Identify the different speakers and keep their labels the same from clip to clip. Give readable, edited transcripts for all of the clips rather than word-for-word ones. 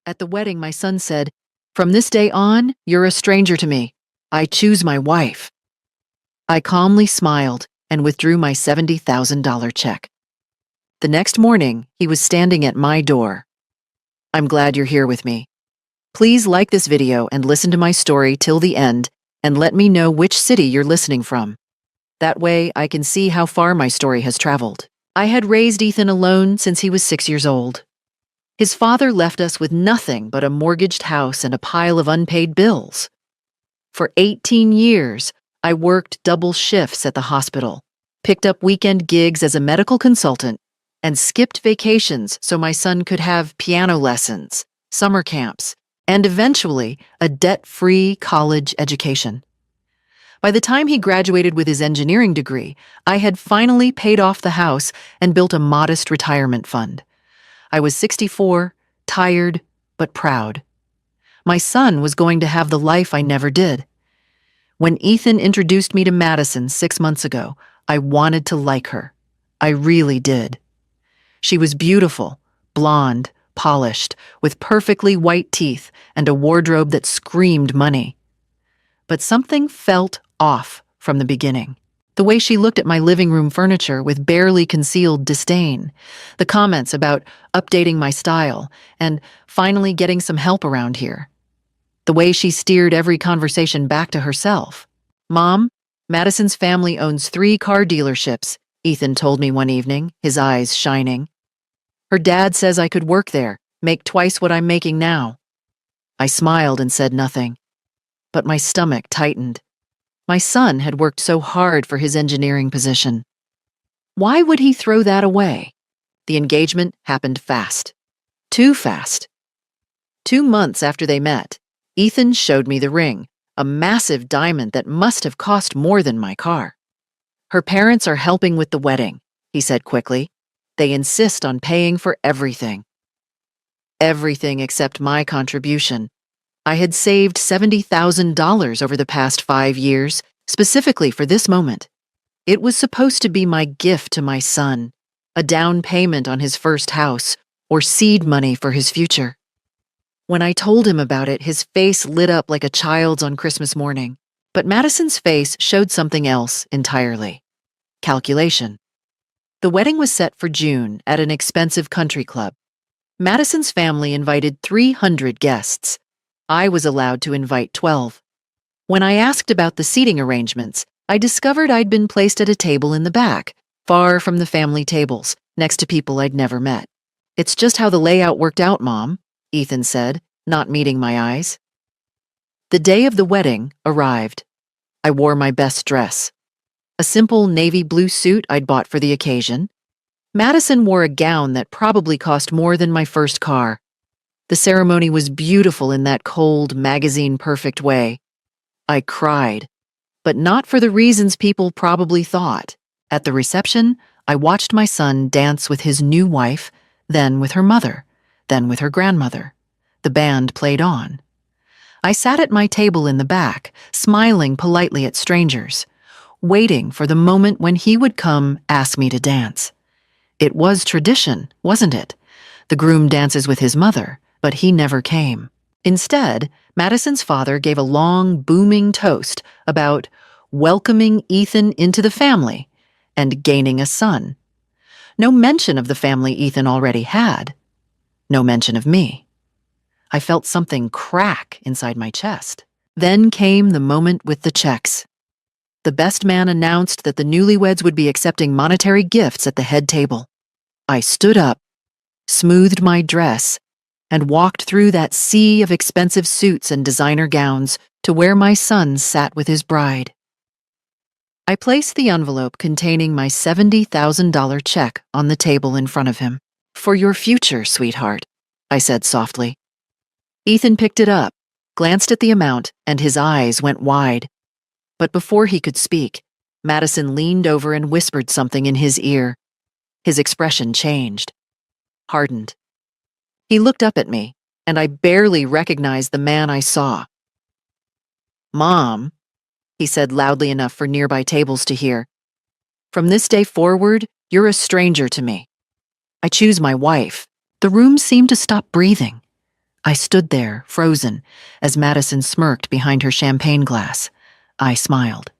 Speaker 1: At the wedding, my son said, "From this day on, you're a stranger to me. I choose my wife." I calmly smiled and withdrew my $70,000 check. The next morning, he was standing at my door. "I'm glad you're here with me. Please like this video and listen to my story till the end and let me know which city you're listening from. That way, I can see how far my story has traveled." I had raised Ethan alone since he was 6 years old. His father left us with nothing but a mortgaged house and a pile of unpaid bills. For 18 years, I worked double shifts at the hospital, picked up weekend gigs as a medical consultant, and skipped vacations so my son could have piano lessons, summer camps, and eventually a debt-free college education. By the time he graduated with his engineering degree, I had finally paid off the house and built a modest retirement fund. I was 64, tired, but proud. My son was going to have the life I never did. When Ethan introduced me to Madison 6 months ago, I wanted to like her. I really did. She was beautiful, blonde, polished, with perfectly white teeth and a wardrobe that screamed money. But something felt off from the beginning. The way she looked at my living room furniture with barely concealed disdain, the comments about updating my style, and finally getting some help around here. The way she steered every conversation back to herself. "Mom, Madison's family owns 3 car dealerships," Ethan told me one evening, his eyes shining. "Her dad says I could work there, make twice what I'm making now." I smiled and said nothing, but my stomach tightened. My son had worked so hard for his engineering position. Why would he throw that away? The engagement happened fast. Too fast. 2 months after they met, Ethan showed me the ring, a massive diamond that must have cost more than my car. "Her parents are helping with the wedding," he said quickly. "They insist on paying for everything." Everything except my contribution. I had saved $70,000 over the past 5 years, specifically for this moment. It was supposed to be my gift to my son, a down payment on his first house, or seed money for his future. When I told him about it, his face lit up like a child's on Christmas morning. But Madison's face showed something else entirely. Calculation. The wedding was set for June at an expensive country club. Madison's family invited 300 guests. I was allowed to invite 12. When I asked about the seating arrangements, I discovered I'd been placed at a table in the back, far from the family tables, next to people I'd never met. "It's just how the layout worked out, Mom," Ethan said, not meeting my eyes. The day of the wedding arrived. I wore my best dress. A simple navy blue suit I'd bought for the occasion. Madison wore a gown that probably cost more than my first car. The ceremony was beautiful in that cold, magazine-perfect way. I cried, but not for the reasons people probably thought. At the reception, I watched my son dance with his new wife, then with her mother, then with her grandmother. The band played on. I sat at my table in the back, smiling politely at strangers, waiting for the moment when he would come ask me to dance. It was tradition, wasn't it? The groom dances with his mother, but he never came. Instead, Madison's father gave a long, booming toast about welcoming Ethan into the family and gaining a son. No mention of the family Ethan already had. No mention of me. I felt something crack inside my chest. Then came the moment with the checks. The best man announced that the newlyweds would be accepting monetary gifts at the head table. I stood up, smoothed my dress, and walked through that sea of expensive suits and designer gowns to where my son sat with his bride. I placed the envelope containing my $70,000 check on the table in front of him. "For your future, sweetheart," I said softly. Ethan picked it up, glanced at the amount, and his eyes went wide. But before he could speak, Madison leaned over and whispered something in his ear. His expression changed, hardened. He looked up at me, and I barely recognized the man I saw. "Mom," he said loudly enough for nearby tables to hear, "from this day forward, you're a stranger to me. I choose my wife." The room seemed to stop breathing. I stood there, frozen, as Madison smirked behind her champagne glass. I smiled.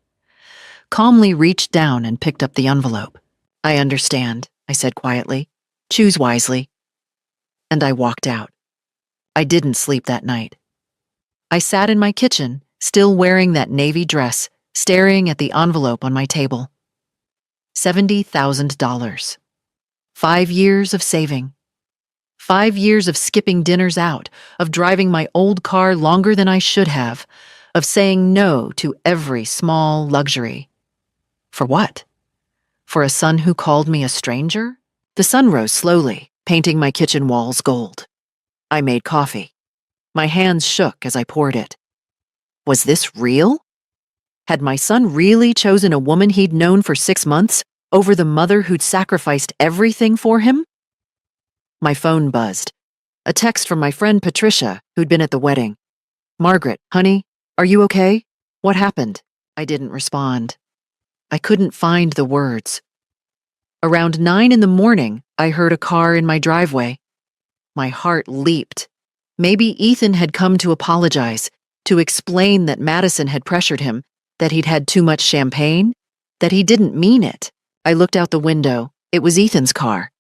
Speaker 1: Calmly reached down and picked up the envelope. I understand, I said quietly. Choose wisely. And I walked out. I didn't sleep that night. I sat in my kitchen, still wearing that navy dress, staring at the envelope on my table. $70,000. 5 years of saving. 5 years of skipping dinners out, of driving my old car longer than I should have, of saying no to every small luxury. For what? For a son who called me a stranger? The sun rose slowly, painting my kitchen walls gold. I made coffee. My hands shook as I poured it. Was this real? Had my son really chosen a woman he'd known for 6 months over the mother who'd sacrificed everything for him? My phone buzzed. A text from my friend Patricia, who'd been at the wedding. Margaret, honey, are you okay? What happened? I didn't respond. I couldn't find the words. Around 9 in the morning, I heard a car in my driveway. My heart leaped. Maybe Ethan had come to apologize, to explain that Madison had pressured him, that he'd had too much champagne, that he didn't mean it. I looked out the window. It was Ethan's car.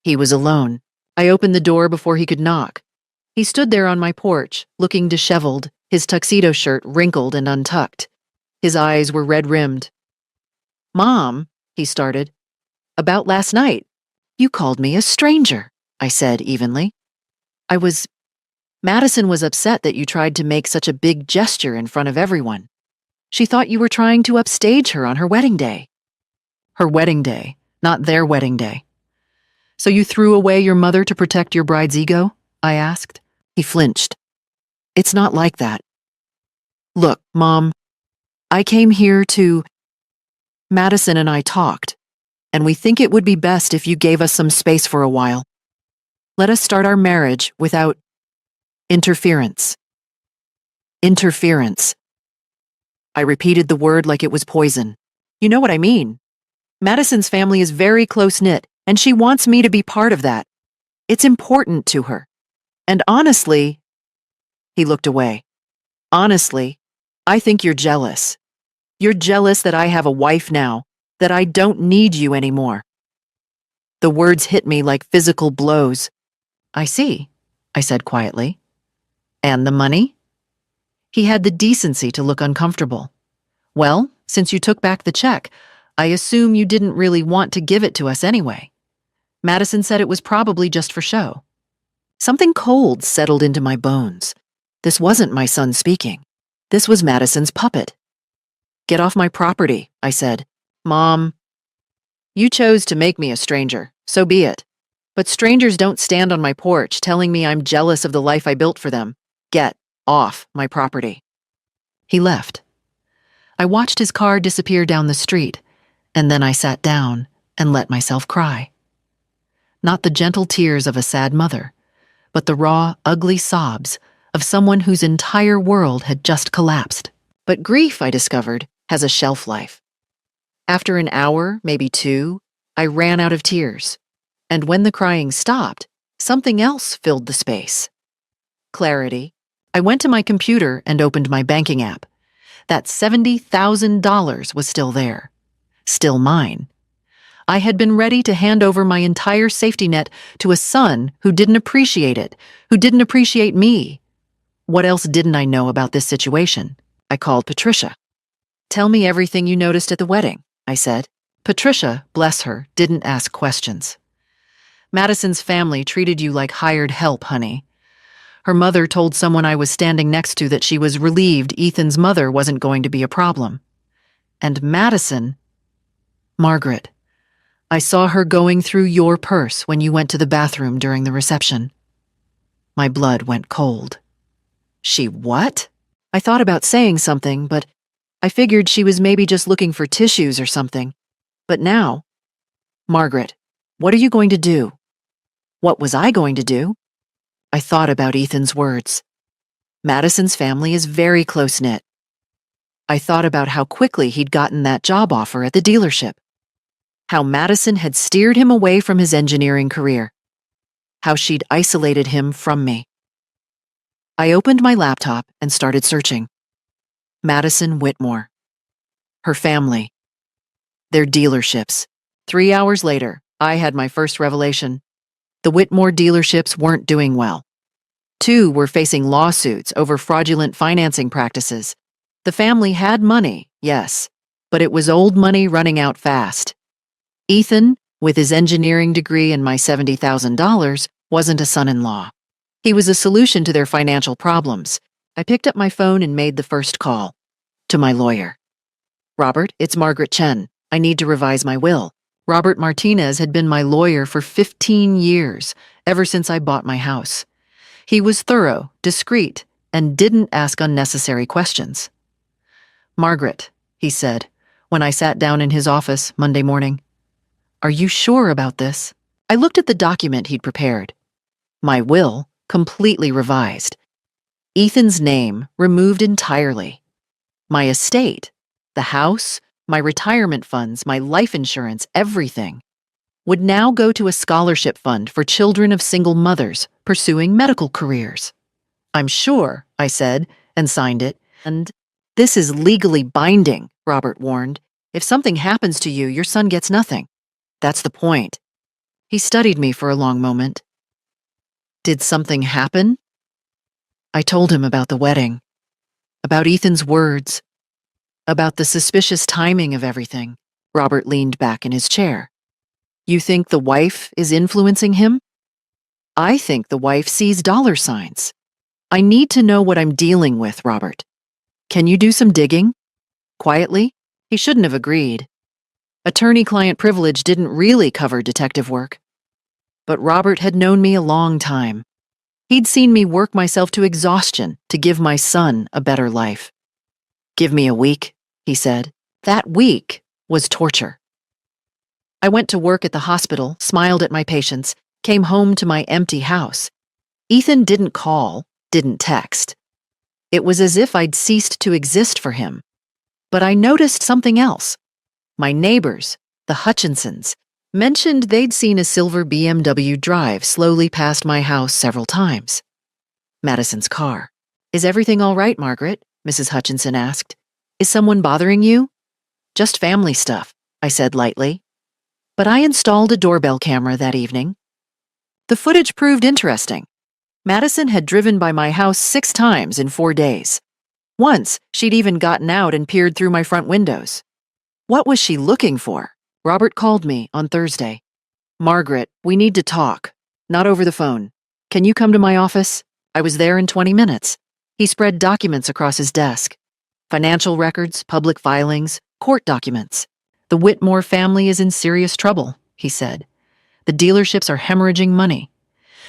Speaker 1: He was alone. I opened the door before he could knock. He stood there on my porch, looking disheveled, his tuxedo shirt wrinkled and untucked. His eyes were red-rimmed. Mom, he started. About last night. You called me a stranger, I said evenly. Madison was upset that you tried to make such a big gesture in front of everyone. She thought you were trying to upstage her on her wedding day. Her wedding day, not their wedding day. So you threw away your mother to protect your bride's ego? I asked. He flinched. It's not like that. Look, Mom, I came here to... Madison and I talked, and we think it would be best if you gave us some space for a while. Let us start our marriage without interference. Interference. I repeated the word like it was poison. You know what I mean. Madison's family is very close-knit, and she wants me to be part of that. It's important to her. And honestly, he looked away. Honestly, I think you're jealous. You're jealous that I have a wife now, that I don't need you anymore. The words hit me like physical blows. I see, I said quietly. And the money? He had the decency to look uncomfortable. Well, since you took back the check, I assume you didn't really want to give it to us anyway. Madison said it was probably just for show. Something cold settled into my bones. This wasn't my son speaking. This was Madison's puppet. Get off my property, I said. Mom, you chose to make me a stranger, so be it. But strangers don't stand on my porch telling me I'm jealous of the life I built for them. Get off my property. He left. I watched his car disappear down the street, and then I sat down and let myself cry. Not the gentle tears of a sad mother, but the raw, ugly sobs of someone whose entire world had just collapsed. But grief, I discovered, has a shelf life. After an hour, maybe 2, I ran out of tears. And when the crying stopped, something else filled the space. Clarity. I went to my computer and opened my banking app. That $70,000 was still there. Still mine. I had been ready to hand over my entire safety net to a son who didn't appreciate it, who didn't appreciate me. What else didn't I know about this situation? I called Patricia. Tell me everything you noticed at the wedding, I said. Patricia, bless her, didn't ask questions. Madison's family treated you like hired help, honey. Her mother told someone I was standing next to that she was relieved Ethan's mother wasn't going to be a problem. And Madison... Margaret, I saw her going through your purse when you went to the bathroom during the reception. My blood went cold. She what? I thought about saying something, but I figured she was maybe just looking for tissues or something. But now... Margaret, what are you going to do? What was I going to do? I thought about Ethan's words. Madison's family is very close-knit. I thought about how quickly he'd gotten that job offer at the dealership. How Madison had steered him away from his engineering career. How she'd isolated him from me. I opened my laptop and started searching. Madison Whitmore. Her family. Their dealerships. 3 hours later, I had my first revelation. The Whitmore dealerships weren't doing well. 2 were facing lawsuits over fraudulent financing practices. The family had money, yes, but it was old money running out fast. Ethan, with his engineering degree and my $70,000, wasn't a son-in-law. He was a solution to their financial problems. I picked up my phone and made the first call. To my lawyer. Robert, it's Margaret Chen. I need to revise my will. Robert Martinez had been my lawyer for 15 years, ever since I bought my house. He was thorough, discreet, and didn't ask unnecessary questions. Margaret, he said, when I sat down in his office Monday morning. Are you sure about this? I looked at the document he'd prepared. My will, completely revised. Ethan's name removed entirely. My estate, the house, my retirement funds, my life insurance, everything, would now go to a scholarship fund for children of single mothers pursuing medical careers. I'm sure, I said, and signed it. And this is legally binding, Robert warned. If something happens to you, your son gets nothing. That's the point. He studied me for a long moment. Did something happen? I told him about the wedding, about Ethan's words, about the suspicious timing of everything. Robert leaned back in his chair. You think the wife is influencing him? I think the wife sees dollar signs. I need to know what I'm dealing with, Robert. Can you do some digging? Quietly? He shouldn't have agreed. Attorney-client privilege didn't really cover detective work. But Robert had known me a long time. He'd seen me work myself to exhaustion to give my son a better life. Give me a week, he said. That week was torture. I went to work at the hospital, smiled at my patients, came home to my empty house. Ethan didn't call, didn't text. It was as if I'd ceased to exist for him. But I noticed something else. My neighbors, the Hutchinsons, mentioned they'd seen a silver BMW drive slowly past my house several times. Madison's car. Is everything all right, Margaret? Mrs. Hutchinson asked. Is someone bothering you? Just family stuff, I said lightly. But I installed a doorbell camera that evening. The footage proved interesting. Madison had driven by my house 6 times in 4 days. Once, she'd even gotten out and peered through my front windows. What was she looking for? Robert called me on Thursday. Margaret, we need to talk. Not over the phone. Can you come to my office? I was there in 20 minutes. He spread documents across his desk. Financial records, public filings, court documents. The Whitmore family is in serious trouble, he said. The dealerships are hemorrhaging money.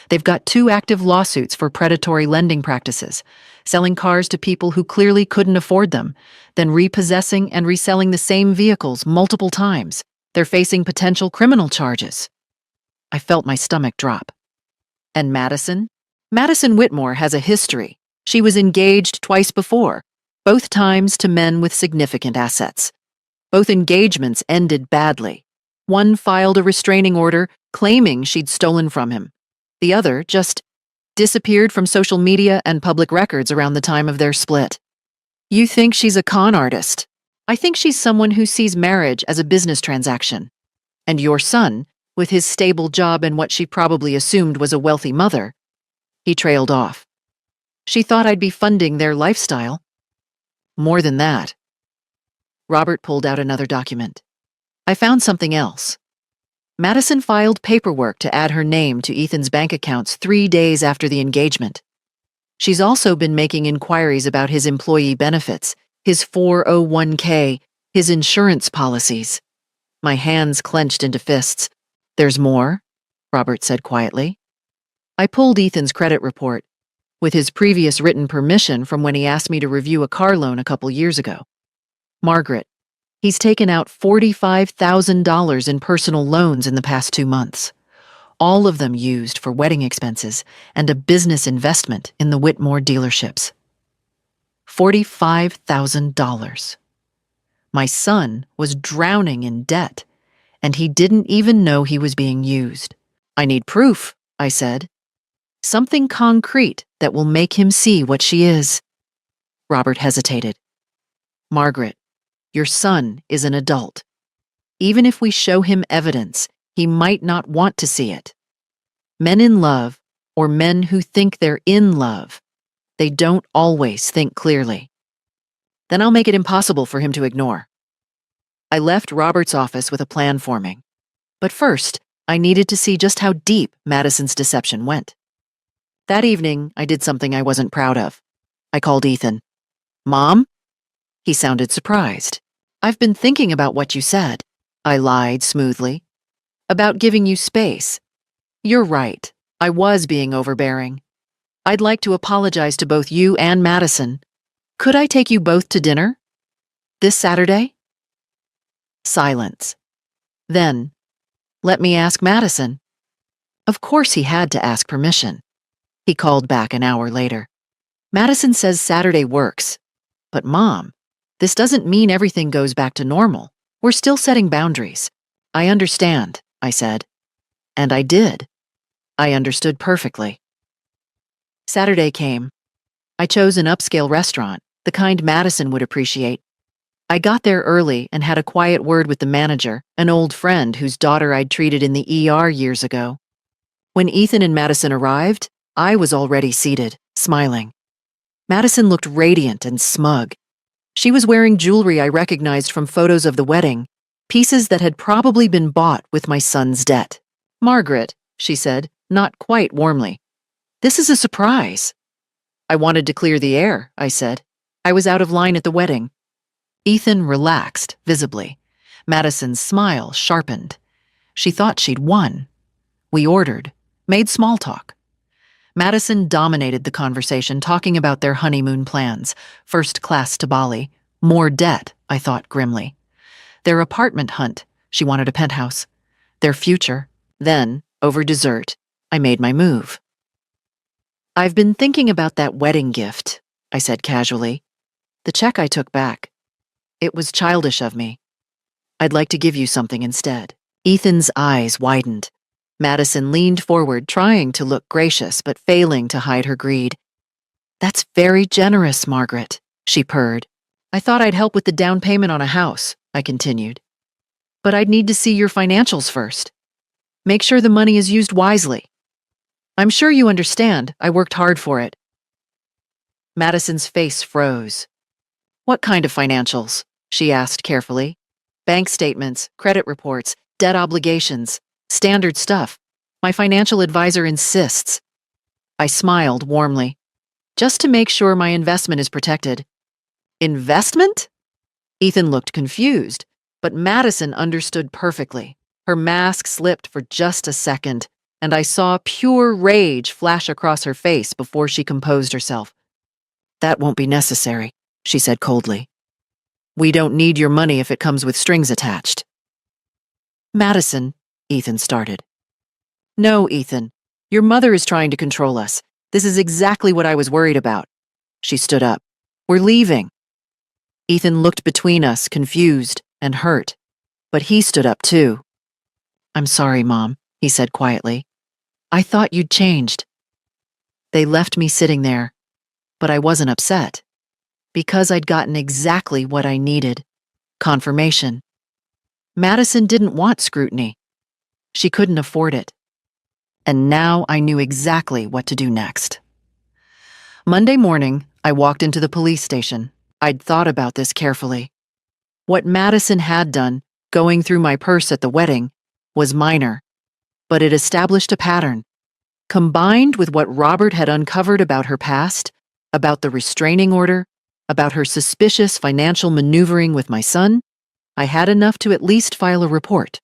Speaker 1: They've got 2 active lawsuits for predatory lending practices, selling cars to people who clearly couldn't afford them, then repossessing and reselling the same vehicles multiple times. They're facing potential criminal charges. I felt my stomach drop. And Madison? Madison Whitmore has a history. She was engaged twice before, both times to men with significant assets. Both engagements ended badly. One filed a restraining order claiming she'd stolen from him. The other just disappeared from social media and public records around the time of their split. You think she's a con artist. I think she's someone who sees marriage as a business transaction. And your son, with his stable job and what she probably assumed was a wealthy mother, he trailed off. She thought I'd be funding their lifestyle. More than that. Robert pulled out another document. I found something else. Madison filed paperwork to add her name to Ethan's bank accounts 3 days after the engagement. She's also been making inquiries about his employee benefits, his 401k, his insurance policies. My hands clenched into fists. There's more, Robert said quietly. I pulled Ethan's credit report, with his previous written permission from when he asked me to review a car loan a couple years ago. Margaret, he's taken out $45,000 in personal loans in the past 2 months, all of them used for wedding expenses and a business investment in the Whitmore dealerships. $45,000. My son was drowning in debt, and he didn't even know he was being used. I need proof, I said. Something concrete that will make him see what she is. Robert hesitated. Margaret, your son is an adult. Even if we show him evidence, he might not want to see it. Men in love, or men who think they're in love, they don't always think clearly. Then I'll make it impossible for him to ignore. I left Robert's office with a plan forming. But first, I needed to see just how deep Madison's deception went. That evening, I did something I wasn't proud of. I called Ethan. Mom? He sounded surprised. I've been thinking about what you said. I lied smoothly. About giving you space. You're right. I was being overbearing. I'd like to apologize to both you and Madison. Could I take you both to dinner? This Saturday? Silence. Then, let me ask Madison. Of course he had to ask permission. He called back an hour later. Madison says Saturday works. But Mom, this doesn't mean everything goes back to normal. We're still setting boundaries. I understand, I said. And I did. I understood perfectly. Saturday came. I chose an upscale restaurant, the kind Madison would appreciate. I got there early and had a quiet word with the manager, an old friend whose daughter I'd treated in the ER years ago. When Ethan and Madison arrived, I was already seated, smiling. Madison looked radiant and smug. She was wearing jewelry I recognized from photos of the wedding, pieces that had probably been bought with my son's debt. Margaret, she said, not quite warmly. This is a surprise. I wanted to clear the air, I said. I was out of line at the wedding. Ethan relaxed, visibly. Madison's smile sharpened. She thought she'd won. We ordered, made small talk. Madison dominated the conversation, talking about their honeymoon plans, first class to Bali, more debt, I thought grimly. Their apartment hunt, she wanted a penthouse. Their future. Then, over dessert, I made my move. I've been thinking about that wedding gift, I said casually. The check I took back. It was childish of me. I'd like to give you something instead. Ethan's eyes widened. Madison leaned forward, trying to look gracious, but failing to hide her greed. That's very generous, Margaret, she purred. I thought I'd help with the down payment on a house, I continued. But I'd need to see your financials first. Make sure the money is used wisely. I'm sure you understand. I worked hard for it. Madison's face froze. What kind of financials? She asked carefully. Bank statements, credit reports, debt obligations, standard stuff. My financial advisor insists. I smiled warmly. Just to make sure my investment is protected. Investment? Ethan looked confused, but Madison understood perfectly. Her mask slipped for just a second, and I saw pure rage flash across her face before she composed herself. That won't be necessary, she said coldly. We don't need your money if it comes with strings attached. Madison, Ethan started. No, Ethan. Your mother is trying to control us. This is exactly what I was worried about. She stood up. We're leaving. Ethan looked between us, confused and hurt. But he stood up too. I'm sorry, Mom, he said quietly. I thought you'd changed. They left me sitting there, but I wasn't upset. Because I'd gotten exactly what I needed. Confirmation. Madison didn't want scrutiny. She couldn't afford it. And now I knew exactly what to do next. Monday morning, I walked into the police station. I'd thought about this carefully. What Madison had done, going through my purse at the wedding, was minor, but it established a pattern. Combined with what Robert had uncovered about her past, about the restraining order, about her suspicious financial maneuvering with my son, I had enough to at least file a report.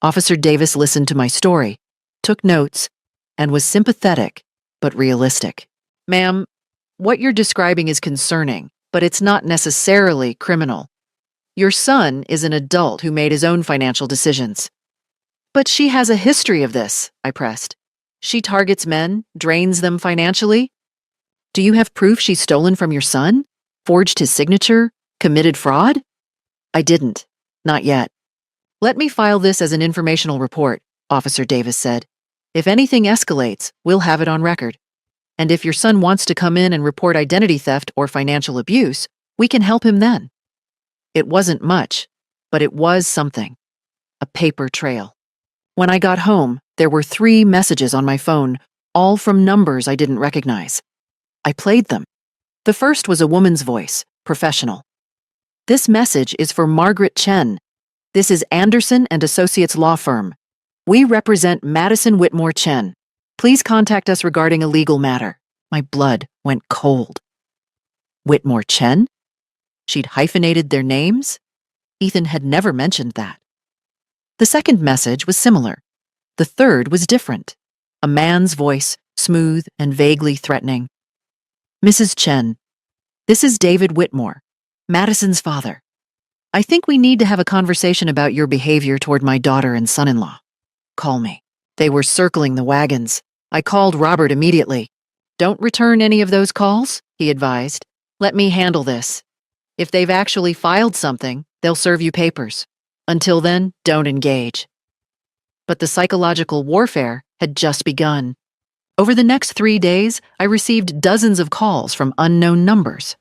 Speaker 1: Officer Davis listened to my story, took notes, and was sympathetic, but realistic. Ma'am, what you're describing is concerning, but it's not necessarily criminal. Your son is an adult who made his own financial decisions. But she has a history of this, I pressed. She targets men, drains them financially. Do you have proof she's stolen from your son? Forged his signature? Committed fraud? I didn't. Not yet. Let me file this as an informational report, Officer Davis said. If anything escalates, we'll have it on record. And if your son wants to come in and report identity theft or financial abuse, we can help him then. It wasn't much, but it was something. A paper trail. When I got home, there were 3 messages on my phone, all from numbers I didn't recognize. I played them. The first was a woman's voice, professional. "This message is for Margaret Chen. This is Anderson and Associates Law Firm. We represent Madison Whitmore Chen. Please contact us regarding a legal matter." My blood went cold. Whitmore Chen? She'd hyphenated their names? Ethan had never mentioned that. The second message was similar. The third was different. A man's voice, smooth and vaguely threatening. "Mrs. Chen, this is David Whitmore, Madison's father. I think we need to have a conversation about your behavior toward my daughter and son-in-law. Call me." They were circling the wagons. I called Robert immediately. "Don't return any of those calls," he advised. "Let me handle this. If they've actually filed something, they'll serve you papers. Until then, don't engage." But the psychological warfare had just begun. Over the next 3 days, I received dozens of calls from unknown numbers.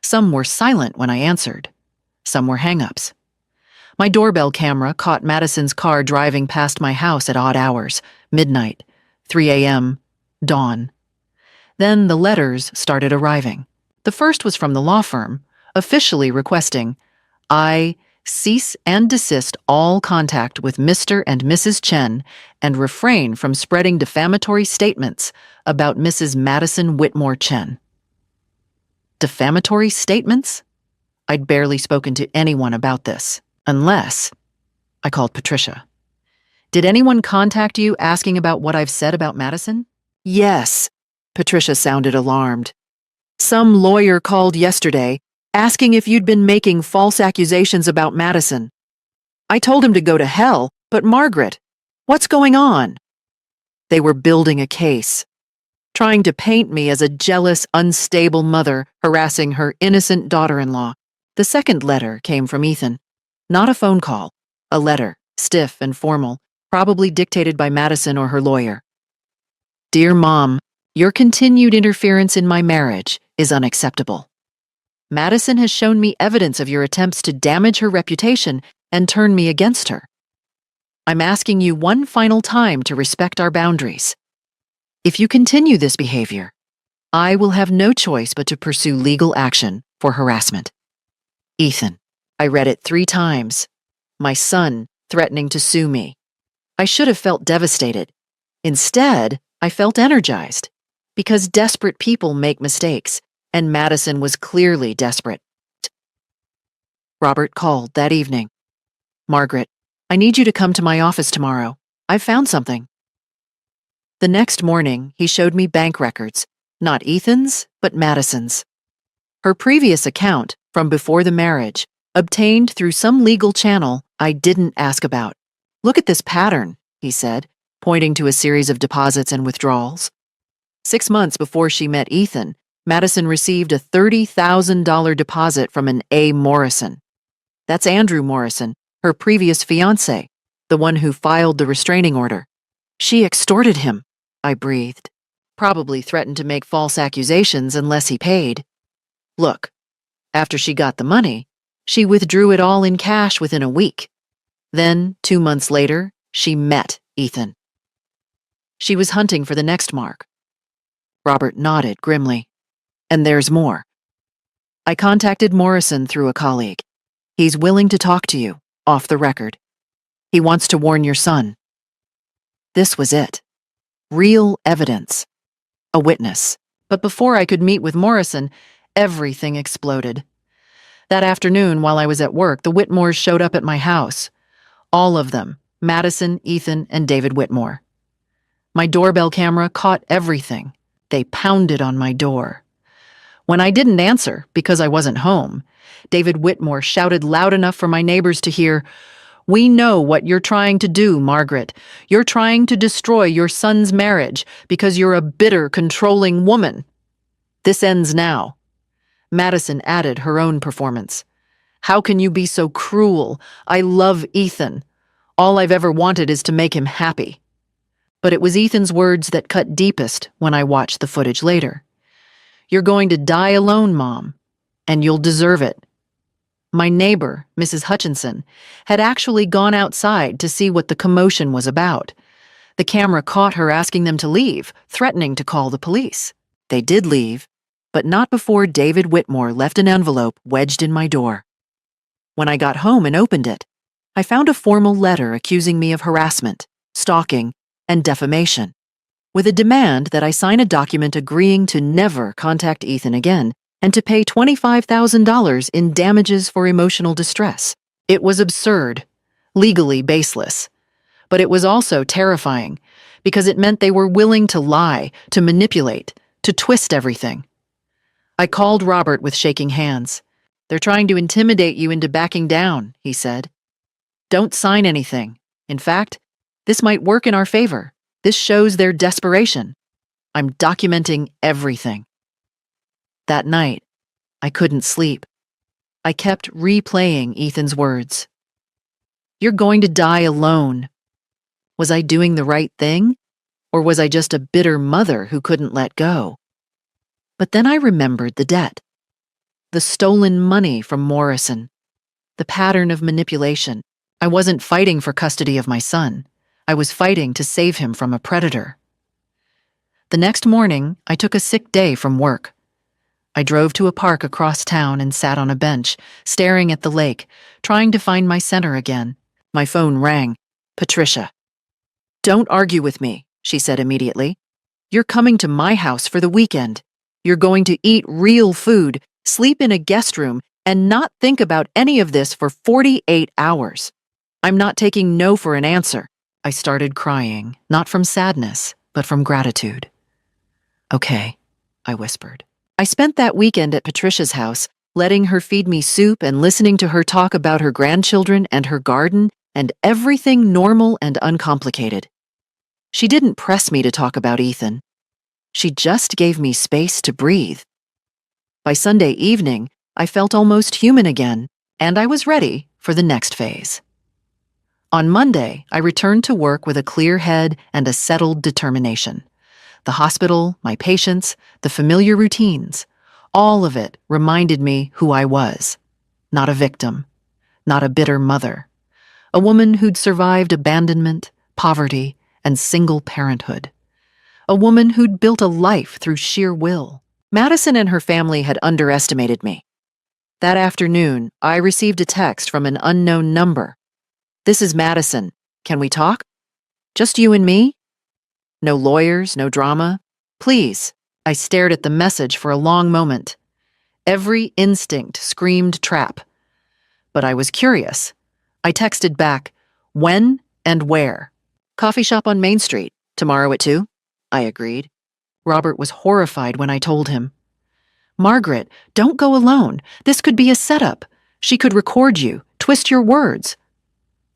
Speaker 1: Some were silent when I answered. Some were hang-ups. My doorbell camera caught Madison's car driving past my house at odd hours, midnight, 3 a.m., dawn. Then the letters started arriving. The first was from the law firm, officially requesting, "I cease and desist all contact with Mr. and Mrs. Chen and refrain from spreading defamatory statements about Mrs. Madison Whitmore Chen." Defamatory statements? I'd barely spoken to anyone about this, unless I called Patricia. "Did anyone contact you asking about what I've said about Madison?" "Yes." Patricia sounded alarmed. "Some lawyer called yesterday asking if you'd been making false accusations about Madison. I told him to go to hell, but Margaret, what's going on?" They were building a case, trying to paint me as a jealous, unstable mother harassing her innocent daughter-in-law. The second letter came from Ethan. Not a phone call, a letter, stiff and formal, probably dictated by Madison or her lawyer. "Dear Mom, your continued interference in my marriage is unacceptable. Madison has shown me evidence of your attempts to damage her reputation and turn me against her. I'm asking you one final time to respect our boundaries. If you continue this behavior, I will have no choice but to pursue legal action for harassment. Ethan." I read it 3 times. My son threatening to sue me. I should have felt devastated. Instead, I felt energized, because desperate people make mistakes, and Madison was clearly desperate. Robert called that evening. "Margaret, I need you to come to my office tomorrow. I've found something." The next morning, he showed me bank records, not Ethan's, but Madison's. Her previous account, from before the marriage, obtained through some legal channel I didn't ask about. "Look at this pattern," he said, pointing to a series of deposits and withdrawals. 6 months before she met Ethan, Madison received a $30,000 deposit from an A. Morrison. That's Andrew Morrison, her previous fiancé, the one who filed the restraining order. "She extorted him," I breathed. "Probably threatened to make false accusations unless he paid." Look, after she got the money, she withdrew it all in cash within a week. Then, 2 months later, she met Ethan. She was hunting for the next mark. Robert nodded grimly. "And there's more. I contacted Morrison through a colleague. He's willing to talk to you, off the record. He wants to warn your son." This was it. Real evidence. A witness. But before I could meet with Morrison, everything exploded. That afternoon, while I was at work, the Whitmores showed up at my house. All of them, Madison, Ethan, and David Whitmore. My doorbell camera caught everything. They pounded on my door. When I didn't answer, because I wasn't home, David Whitmore shouted loud enough for my neighbors to hear, "We know what you're trying to do, Margaret. You're trying to destroy your son's marriage because you're a bitter, controlling woman. This ends now." Madison added her own performance. "How can you be so cruel? I love Ethan. All I've ever wanted is to make him happy." But it was Ethan's words that cut deepest when I watched the footage later. "You're going to die alone, Mom, and you'll deserve it." My neighbor, Mrs. Hutchinson, had actually gone outside to see what the commotion was about. The camera caught her asking them to leave, threatening to call the police. They did leave, but not before David Whitmore left an envelope wedged in my door. When I got home and opened it, I found a formal letter accusing me of harassment, stalking, and defamation, with a demand that I sign a document agreeing to never contact Ethan again and to pay $25,000 in damages for emotional distress. It was absurd, legally baseless, but it was also terrifying because it meant they were willing to lie, to manipulate, to twist everything. I called Robert with shaking hands. "They're trying to intimidate you into backing down," he said. "Don't sign anything. In fact, this might work in our favor. This shows their desperation. I'm documenting everything." That night, I couldn't sleep. I kept replaying Ethan's words. "You're going to die alone." Was I doing the right thing? Or was I just a bitter mother who couldn't let go? But then I remembered the debt. The stolen money from Morrison. The pattern of manipulation. I wasn't fighting for custody of my son. I was fighting to save him from a predator. The next morning, I took a sick day from work. I drove to a park across town and sat on a bench, staring at the lake, trying to find my center again. My phone rang. Patricia. "Don't argue with me," she said immediately. "You're coming to my house for the weekend. You're going to eat real food, sleep in a guest room, and not think about any of this for 48 hours. I'm not taking no for an answer." I started crying, not from sadness, but from gratitude. "Okay," I whispered. I spent that weekend at Patricia's house, letting her feed me soup and listening to her talk about her grandchildren and her garden and everything normal and uncomplicated. She didn't press me to talk about Ethan. She just gave me space to breathe. By Sunday evening, I felt almost human again, and I was ready for the next phase. On Monday, I returned to work with a clear head and a settled determination. The hospital, my patients, the familiar routines, all of it reminded me who I was. Not a victim, not a bitter mother. A woman who'd survived abandonment, poverty, and single parenthood. A woman who'd built a life through sheer will. Madison and her family had underestimated me. That afternoon, I received a text from an unknown number. "This is Madison. Can we talk? Just you and me? No lawyers, no drama. Please." I stared at the message for a long moment. Every instinct screamed trap. But I was curious. I texted back, "When and where?" "Coffee shop on Main Street, tomorrow at 2. I agreed. Robert was horrified when I told him. "Margaret, don't go alone. This could be a setup. She could record you, twist your words."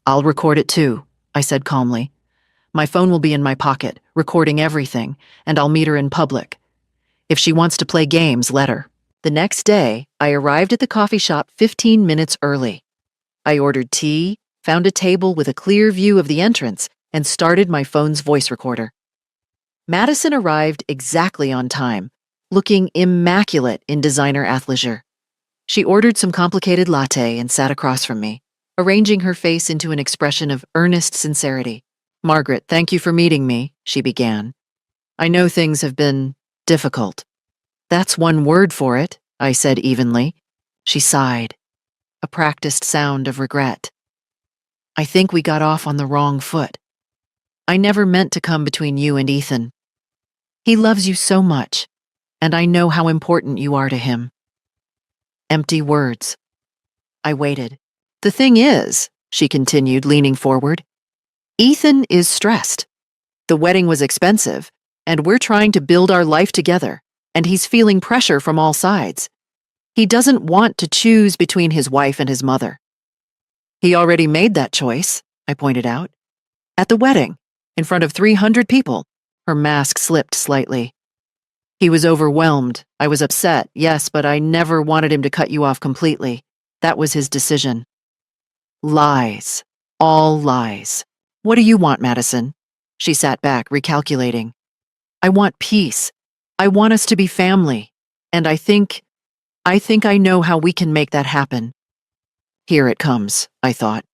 Speaker 1: "I'll record it too," I said calmly. "My phone will be in my pocket, recording everything, and I'll meet her in public. If she wants to play games, let her." The next day, I arrived at the coffee shop 15 minutes early. I ordered tea, found a table with a clear view of the entrance, and started my phone's voice recorder. Madison arrived exactly on time, looking immaculate in designer athleisure. She ordered some complicated latte and sat across from me, arranging her face into an expression of earnest sincerity. "Margaret, thank you for meeting me," she began. "I know things have been difficult." "That's one word for it," I said evenly. She sighed, a practiced sound of regret. "I think we got off on the wrong foot. I never meant to come between you and Ethan. He loves you so much, and I know how important you are to him." Empty words. I waited. "The thing is," she continued, leaning forward, "Ethan is stressed. The wedding was expensive, and we're trying to build our life together, and he's feeling pressure from all sides. He doesn't want to choose between his wife and his mother." "He already made that choice," I pointed out. "At the wedding, in front of 300 people." Her mask slipped slightly. "He was overwhelmed. I was upset, yes, but I never wanted him to cut you off completely. That was his decision." Lies. All lies. "What do you want, Madison?" She sat back, recalculating. I want peace. I want us to be family. And I think I know how we can make that happen. Here it comes, I thought.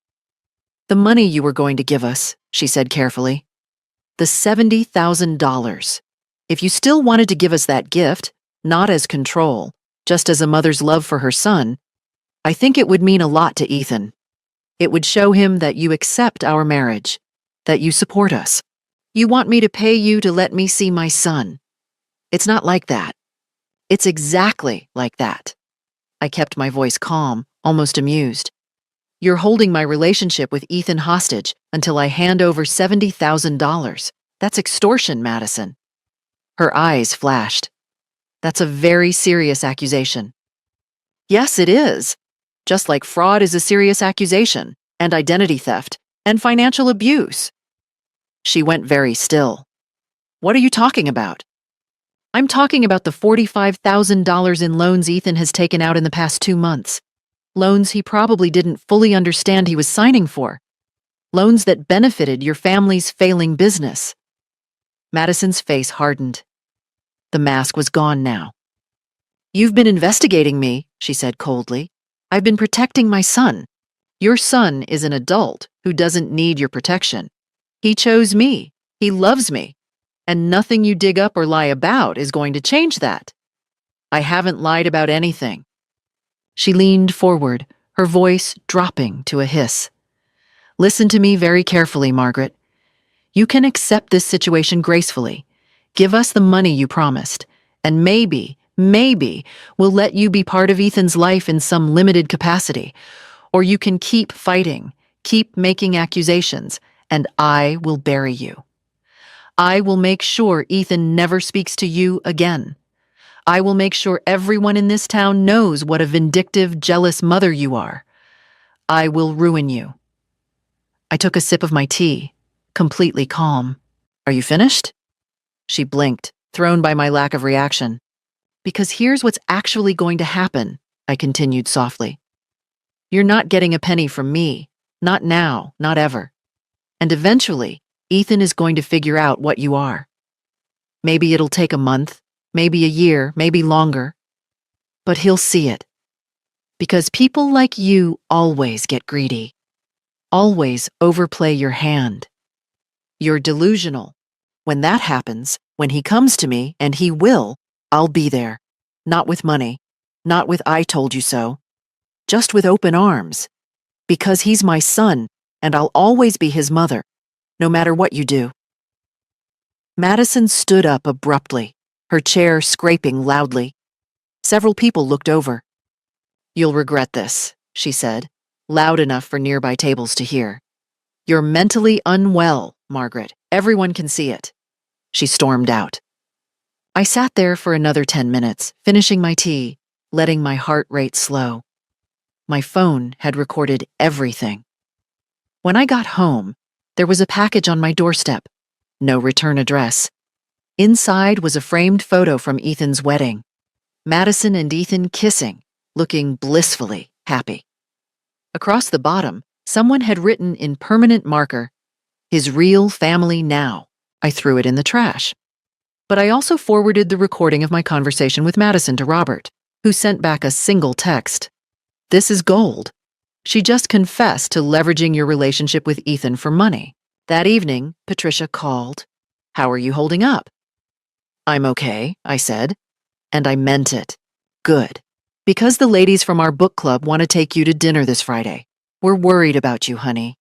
Speaker 1: The money you were going to give us, she said carefully. The $70,000. If you still wanted to give us that gift, not as control, just as a mother's love for her son, I think it would mean a lot to Ethan. It would show him that you accept our marriage, that you support us. You want me to pay you to let me see my son. It's not like that. It's exactly like that. I kept my voice calm, almost amused. You're holding my relationship with Ethan hostage until I hand over $70,000. That's extortion, Madison. Her eyes flashed. That's a very serious accusation. Yes, it is. Just like fraud is a serious accusation, and identity theft, and financial abuse. She went very still. What are you talking about? I'm talking about the $45,000 in loans Ethan has taken out in the past 2 months. Loans he probably didn't fully understand he was signing for. Loans that benefited your family's failing business. Madison's face hardened. The mask was gone now. You've been investigating me, she said coldly. I've been protecting my son. Your son is an adult who doesn't need your protection. He chose me. He loves me. And nothing you dig up or lie about is going to change that. I haven't lied about anything. She leaned forward, her voice dropping to a hiss. Listen to me very carefully, Margaret. You can accept this situation gracefully. Give us the money you promised, and maybe we'll let you be part of Ethan's life in some limited capacity. Or you can keep fighting, keep making accusations, and I will bury you. I will make sure Ethan never speaks to you again. I will make sure everyone in this town knows what a vindictive, jealous mother you are. I will ruin you. I took a sip of my tea, completely calm. Are you finished? She blinked, thrown by my lack of reaction. Because here's what's actually going to happen, I continued softly. You're not getting a penny from me. Not now, not ever. And eventually, Ethan is going to figure out what you are. Maybe it'll take a month, maybe a year, maybe longer. But he'll see it. Because people like you always get greedy. Always overplay your hand. You're delusional. When that happens, when he comes to me, and he will, I'll be there. Not with money. Not with I told you so. Just with open arms. Because he's my son, and I'll always be his mother. No matter what you do. Madison stood up abruptly, her chair scraping loudly. Several people looked over. You'll regret this, she said, loud enough for nearby tables to hear. You're mentally unwell, Margaret. Everyone can see it. She stormed out. I sat there for another 10 minutes, finishing my tea, letting my heart rate slow. My phone had recorded everything. When I got home, there was a package on my doorstep. No return address. Inside was a framed photo from Ethan's wedding. Madison and Ethan kissing, looking blissfully happy. Across the bottom, someone had written in permanent marker, "His real family now." I threw it in the trash. But I also forwarded the recording of my conversation with Madison to Robert, who sent back a single text. This is gold. She just confessed to leveraging your relationship with Ethan for money. That evening, Patricia called. How are you holding up? I'm okay, I said. And I meant it. Good. Because the ladies from our book club want to take you to dinner this Friday. We're worried about you, honey.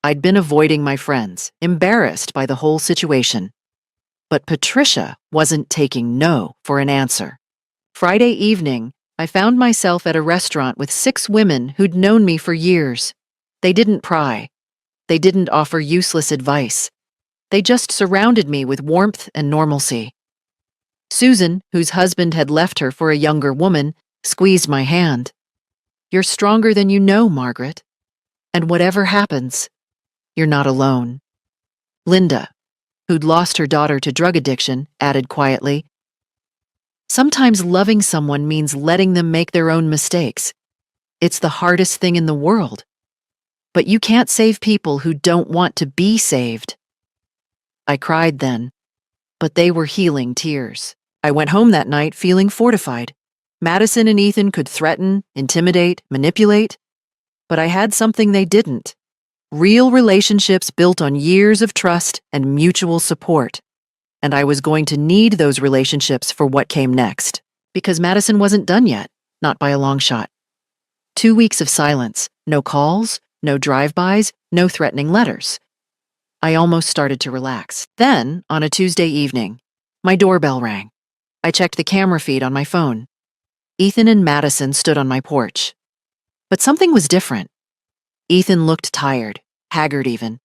Speaker 1: I'd been avoiding my friends, embarrassed by the whole situation. But Patricia wasn't taking no for an answer. Friday evening, I found myself at a restaurant with 6 women who'd known me for years. They didn't pry. They didn't offer useless advice. They just surrounded me with warmth and normalcy. Susan, whose husband had left her for a younger woman, squeezed my hand. You're stronger than you know, Margaret. And whatever happens, you're not alone. Linda, who'd lost her daughter to drug addiction, added quietly, sometimes loving someone means letting them make their own mistakes. It's the hardest thing in the world. But you can't save people who don't want to be saved. I cried then, but they were healing tears. I went home that night feeling fortified. Madison and Ethan could threaten, intimidate, manipulate, but I had something they didn't. Real relationships built on years of trust and mutual support. And I was going to need those relationships for what came next. Because Madison wasn't done yet, not by a long shot. 2 weeks of silence, no calls, no drive-bys, no threatening letters. I almost started to relax. Then, on a Tuesday evening, my doorbell rang. I checked the camera feed on my phone. Ethan and Madison stood on my porch. But something was different. Ethan looked tired, haggard even.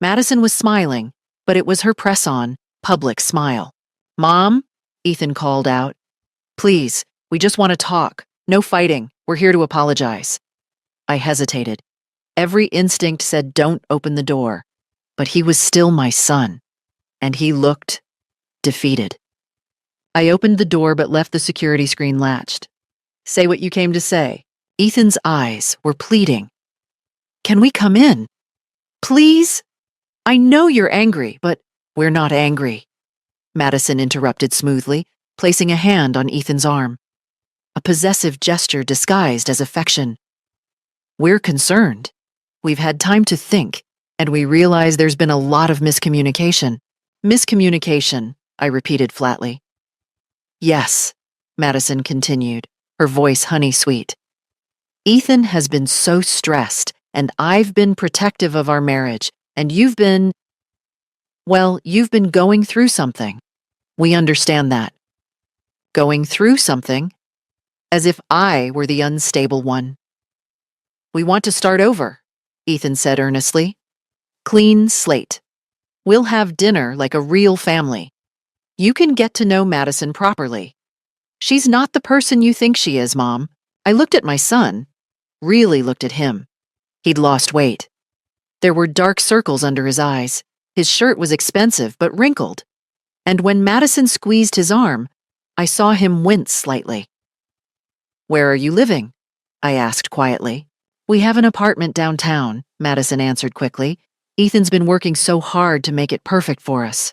Speaker 1: Madison was smiling, but it was her press-on, public smile. "Mom," Ethan called out. "Please, we just want to talk. No fighting. We're here to apologize." I hesitated. Every instinct said don't open the door. But he was still my son. And he looked defeated. I opened the door but left the security screen latched. "Say what you came to say." Ethan's eyes were pleading. "Can we come in? Please? I know you're angry, but we're not angry," Madison interrupted smoothly, placing a hand on Ethan's arm. A possessive gesture disguised as affection. "We're concerned. We've had time to think, and we realize there's been a lot of miscommunication." "Miscommunication," I repeated flatly. "Yes," Madison continued, her voice honey-sweet. "Ethan has been so stressed, and I've been protective of our marriage, and you've been going through something. We understand that." Going through something? As if I were the unstable one. "We want to start over," Ethan said earnestly. "Clean slate. We'll have dinner like a real family. You can get to know Madison properly. She's not the person you think she is, Mom." I looked at my son, really looked at him. He'd lost weight. There were dark circles under his eyes. His shirt was expensive but wrinkled. And when Madison squeezed his arm, I saw him wince slightly. "Where are you living?" I asked quietly. "We have an apartment downtown," Madison answered quickly. "Ethan's been working so hard to make it perfect for us."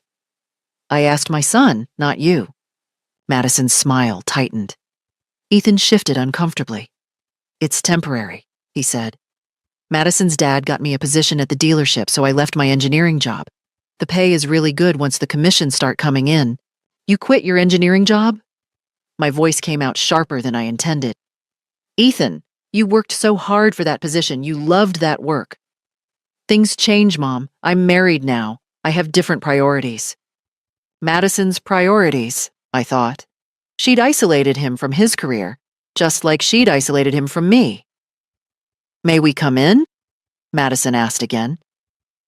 Speaker 1: "I asked my son, not you." Madison's smile tightened. Ethan shifted uncomfortably. "It's temporary," he said. "Madison's dad got me a position at the dealership, so I left my engineering job. The pay is really good once the commissions start coming in." "You quit your engineering job?" My voice came out sharper than I intended. "Ethan, you worked so hard for that position. You loved that work." "Things change, Mom. I'm married now. I have different priorities." Madison's priorities, I thought. She'd isolated him from his career, just like she'd isolated him from me. "May we come in?" Madison asked again.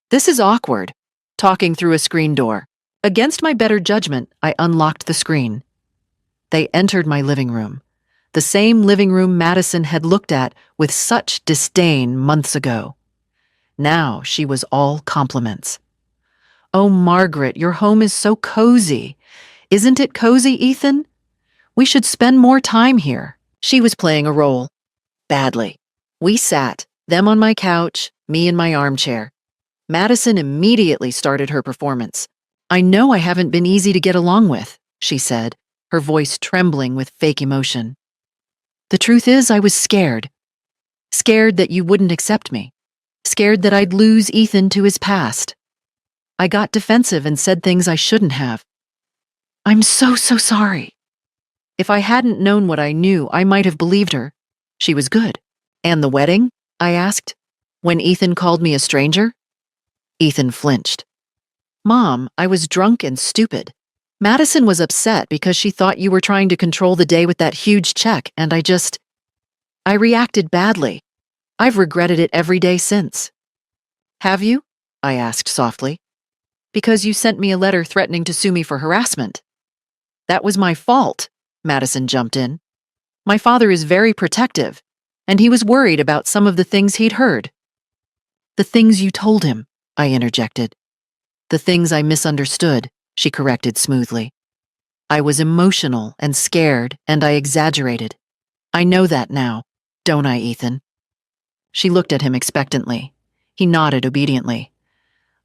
Speaker 1: "This is awkward," talking through a screen door. Against my better judgment, I unlocked the screen. They entered my living room, the same living room Madison had looked at with such disdain months ago. Now she was all compliments. "Oh, Margaret, your home is so cozy. Isn't it cozy, Ethan? We should spend more time here." She was playing a role. Badly. We sat, them on my couch, me in my armchair. Madison immediately started her performance. "I know I haven't been easy to get along with," she said, her voice trembling with fake emotion. "The truth is, I was scared. Scared that you wouldn't accept me. Scared that I'd lose Ethan to his past. I got defensive and said things I shouldn't have. I'm so sorry. If I hadn't known what I knew, I might have believed her. She was good." "And the wedding?" I asked. "When Ethan called me a stranger?" Ethan flinched. "Mom, I was drunk and stupid. Madison was upset because she thought you were trying to control the day with that huge check, and I reacted badly. I've regretted it every day since." "Have you?" I asked softly. "Because you sent me a letter threatening to sue me for harassment." "That was my fault," Madison jumped in. "My father is very protective, and he was worried about some of the things he'd heard." "The things you told him," I interjected. "The things I misunderstood," she corrected smoothly. "I was emotional and scared, and I exaggerated. I know that now, don't I, Ethan?" She looked at him expectantly. He nodded obediently.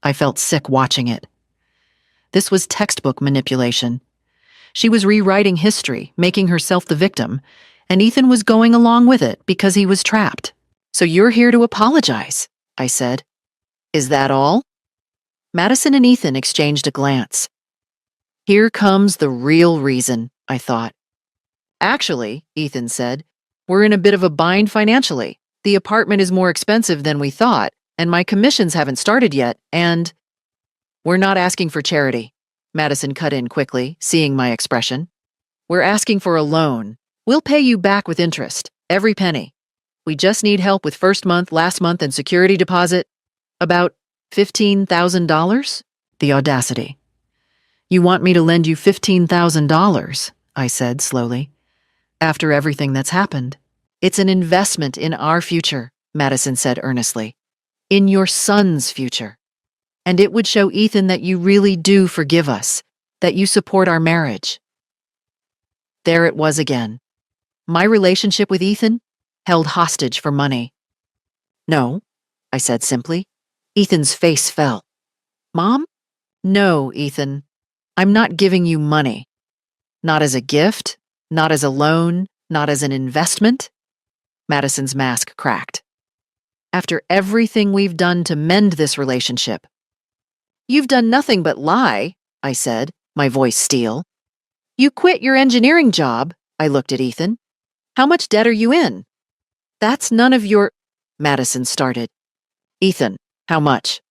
Speaker 1: I felt sick watching it. This was textbook manipulation. She was rewriting history, making herself the victim, and Ethan was going along with it because he was trapped. "So you're here to apologize," I said. "Is that all?" Madison and Ethan exchanged a glance. Here comes the real reason, I thought. "Actually," Ethan said, "we're in a bit of a bind financially. The apartment is more expensive than we thought, and my commissions haven't started yet, and—" "We're not asking for charity," Madison cut in quickly, seeing my expression. "We're asking for a loan. We'll pay you back with interest, every penny. We just need help with first month, last month, and security deposit. About $15,000? The audacity. "You want me to lend you $15,000, I said slowly. "After everything that's happened. It's an investment in our future," Madison said earnestly. "In your son's future. And it would show Ethan that you really do forgive us, that you support our marriage." There it was again. My relationship with Ethan held hostage for money. "No," I said simply. Ethan's face fell. "Mom? No, Ethan. I'm not giving you money. Not as a gift, not as a loan, not as an investment." Madison's mask cracked. "After everything we've done to mend this relationship." "You've done nothing but lie," I said, my voice steel. "You quit your engineering job," I looked at Ethan. "How much debt are you in?" "That's none of your—" Madison started. "Ethan, how much?"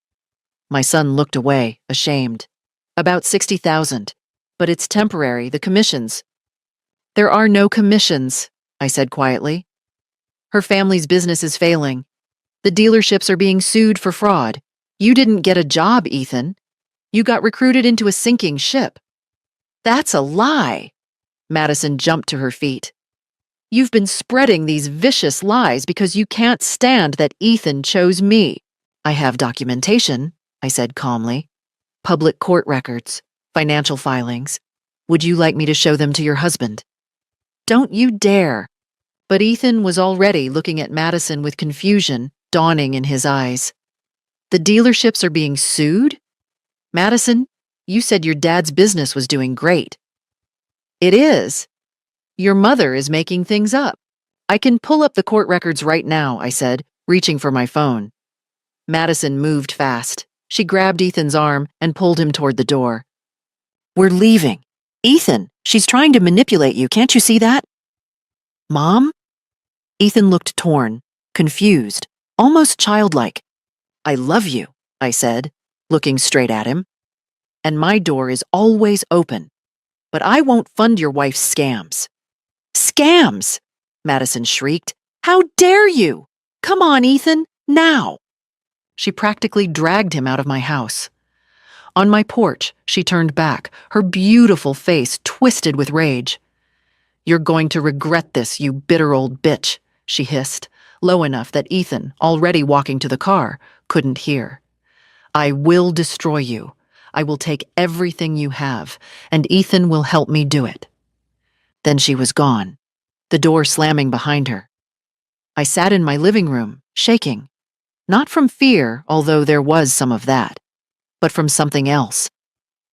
Speaker 1: My son looked away, ashamed. "About 60,000. But it's temporary, the commissions." "There are no commissions," I said quietly. "Her family's business is failing. The dealerships are being sued for fraud. You didn't get a job, Ethan. You got recruited into a sinking ship." "That's a lie." Madison jumped to her feet. "You've been spreading these vicious lies because you can't stand that Ethan chose me." "I have documentation," I said calmly. "Public court records, financial filings. Would you like me to show them to your husband?" "Don't you dare." But Ethan was already looking at Madison with confusion dawning in his eyes. "The dealerships are being sued? Madison, you said your dad's business was doing great." "It is. Your mother is making things up. I can pull up the court records right now," I said, reaching for my phone. Madison moved fast. She grabbed Ethan's arm and pulled him toward the door. "We're leaving. Ethan, she's trying to manipulate you, can't you see that?" "Mom?" Ethan looked torn, confused, almost childlike. "I love you," I said, looking straight at him. "And my door is always open. But I won't fund your wife's scams." "Scams!" Madison shrieked. "How dare you? Come on, Ethan, now." She practically dragged him out of my house. On my porch, she turned back, her beautiful face twisted with rage. "You're going to regret this, you bitter old bitch," she hissed, low enough that Ethan, already walking to the car, couldn't hear. "I will destroy you. I will take everything you have, and Ethan will help me do it." Then she was gone, the door slamming behind her. I sat in my living room, shaking. Not from fear, although there was some of that, but from something else.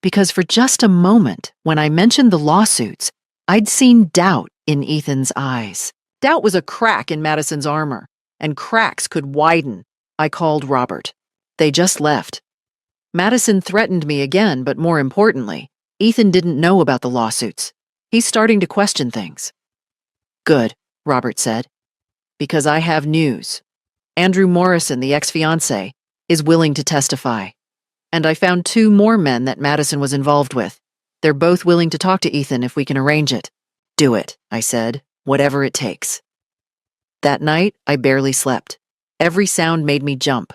Speaker 1: Because for just a moment, when I mentioned the lawsuits, I'd seen doubt in Ethan's eyes. Doubt was a crack in Madison's armor, and cracks could widen. I called Robert. They just left. Madison threatened me again, but more importantly, Ethan didn't know about the lawsuits. He's starting to question things. "Good," Robert said, "because I have news. Andrew Morrison, the ex-fiancé, is willing to testify. And I found 2 more men that Madison was involved with. They're both willing to talk to Ethan if we can arrange it." "Do it," I said, "whatever it takes." That night, I barely slept. Every sound made me jump.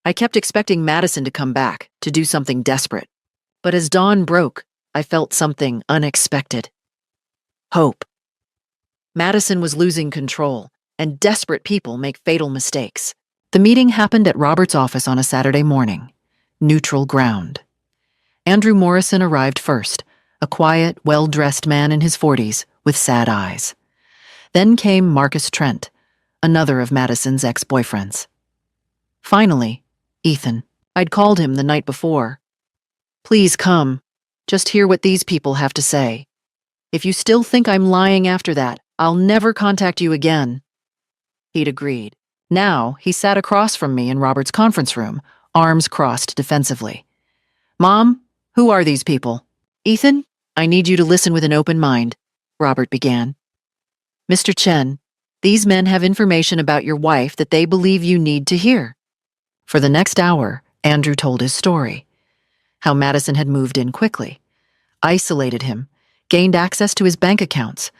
Speaker 1: I kept expecting Madison to come back, to do something desperate. But as dawn broke, I felt something unexpected. Hope. Madison was losing control, and desperate people make fatal mistakes. The meeting happened at Robert's office on a Saturday morning. Neutral ground. Andrew Morrison arrived first, a quiet, well-dressed man in his 40s with sad eyes. Then came Marcus Trent, another of Madison's ex-boyfriends. Finally, Ethan. I'd called him the night before. "Please come," Just hear what these people have to say. If you still think I'm lying after that, I'll never contact you again." He'd agreed. Now, he sat across from me in Robert's conference room, arms crossed defensively. "Mom, who are these people?" "Ethan, I need you to listen with an open mind," Robert began. "Mr. Chen, these men have information about your wife that they believe you need to hear." For the next hour, Andrew told his story. How Madison had moved in quickly, isolated him, gained access to his bank accounts.